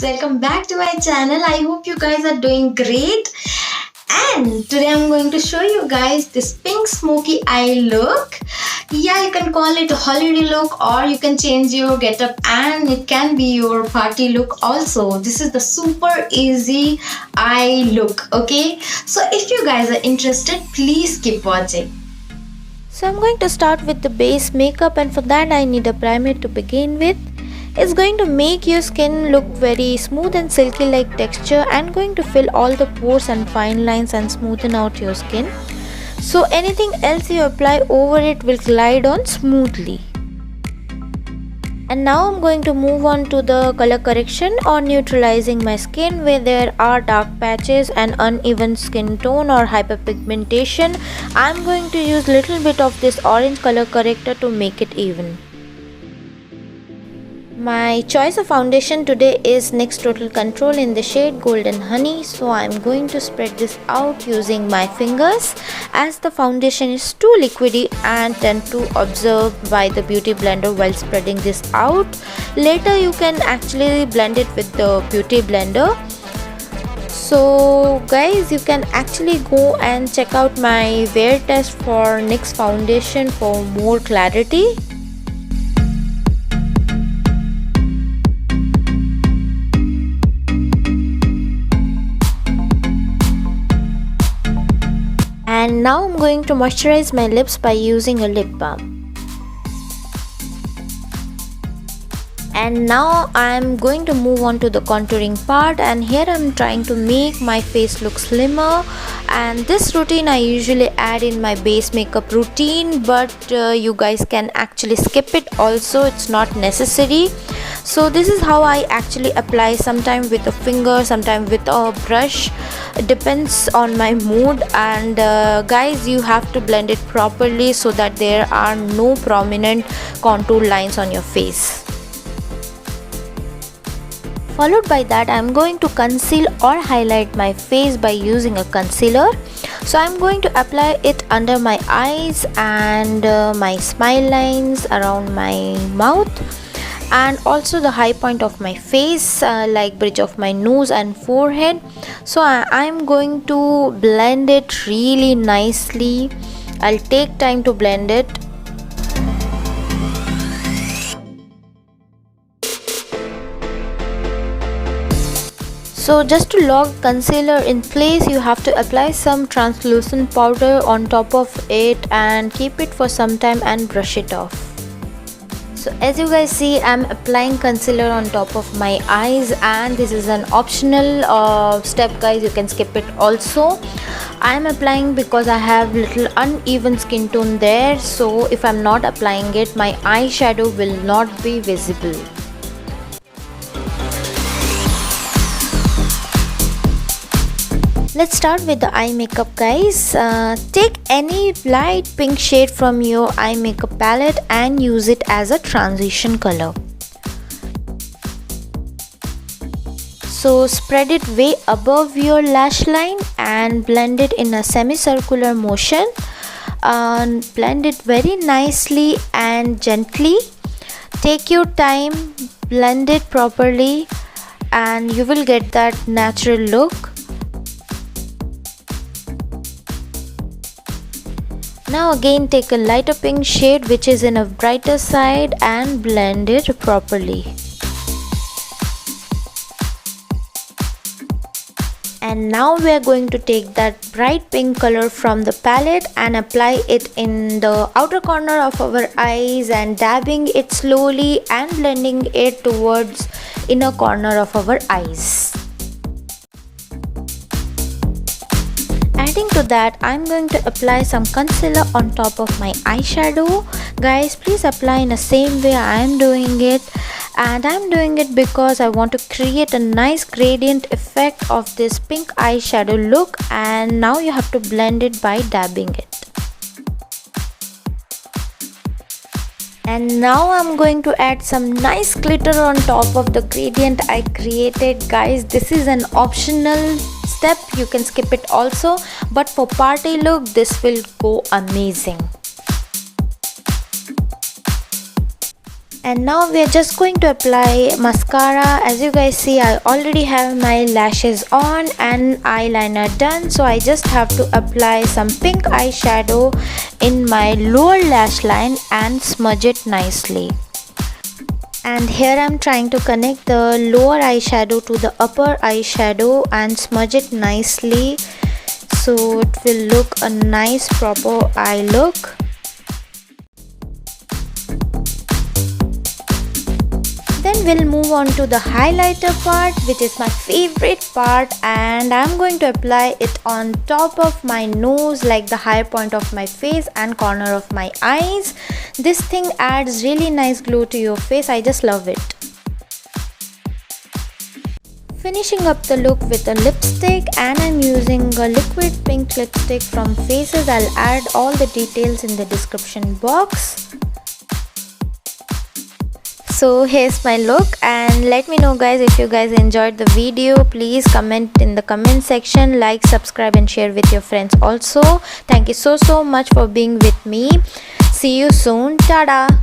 welcome back to my channel. I hope you guys are doing great. And today I'm going to show you guys this pink smoky eye look. Yeah, you can call it a holiday look or you can change your getup and it can be your party look also. This is the super easy eye look, okay? So if you guys are interested, please keep watching. So I'm going to start with the base makeup, and for that I need a primer to begin with. It's going to make your skin look very smooth and silky like texture, and going to fill all the pores and fine lines and smoothen out your skin. So anything else you apply over it will glide on smoothly. And now I'm going to move on to the color correction or neutralizing my skin where there are dark patches and uneven skin tone or hyperpigmentation. I'm going to use little bit of this orange color corrector to make it even. My choice of foundation today is NYX Total Control in the shade Golden Honey. So I'm going to spread this out using my fingers, as the foundation is too liquidy and tend to absorb by the beauty blender while spreading this out. Later you can actually blend it with the beauty blender. So guys, you can actually go and check out my wear test for NYX foundation for more clarity. And now I'm going to moisturize my lips by using a lip balm. And now I'm going to move on to the contouring part, and here I'm trying to make my face look slimmer. And this routine I usually add in my base makeup routine, but you guys can actually skip it also, it's not necessary. So this is how I actually apply, sometimes with a finger, sometimes with a brush. It depends on my mood. And guys, you have to blend it properly so that there are no prominent contour lines on your face. Followed by that, I'm going to conceal or highlight my face by using a concealer. So I'm going to apply it under my eyes and my smile lines, around my mouth, and also the high point of my face, like bridge of my nose and forehead. So I'm going to blend it really nicely. I'll take time to blend it. So just to lock concealer in place, you have to apply some translucent powder on top of it and keep it for some time and brush it off. So as you guys see, I'm applying concealer on top of my eyes, and this is an optional step guys, you can skip it also. I'm applying because I have little uneven skin tone there, so if I'm not applying it, my eyeshadow will not be visible. Let's start with the eye makeup guys. Take any light pink shade from your eye makeup palette and use it as a transition color. So spread it way above your lash line and blend it in a semicircular motion. Blend it very nicely and gently. Take your time, blend it properly, and you will get that natural look. Now again, take a lighter pink shade which is in a brighter side and blend it properly. And now we are going to take that bright pink color from the palette and apply it in the outer corner of our eyes, and dabbing it slowly and blending it towards inner corner of our eyes. Adding to that, I'm going to apply some concealer on top of my eyeshadow. Guys, please apply in the same way I am doing it. And I'm doing it because I want to create a nice gradient effect of this pink eyeshadow look. And now you have to blend it by dabbing it. And now I'm going to add some nice glitter on top of the gradient I created. Guys, this is an optional step, you can skip it also, but for party look this will go amazing. And now we are just going to apply mascara. As you guys see, I already have my lashes on and eyeliner done, so I just have to apply some pink eyeshadow in my lower lash line and smudge it nicely. And here I'm trying to connect the lower eyeshadow to the upper eyeshadow and smudge it nicely so it will look a nice proper eye look. Then we'll move on to the highlighter part, which is my favorite part, and I'm going to apply it on top of my nose, like the higher point of my face and corner of my eyes. This thing adds really nice glow to your face. I just love it. Finishing up the look with a lipstick, and I'm using a liquid pink lipstick from Faces. I'll add all the details in the description box. So here's my look, and let me know guys if you guys enjoyed the video. Please comment in the comment section, like, subscribe and share with your friends also. Thank you so much for being with me. See you soon. Tada.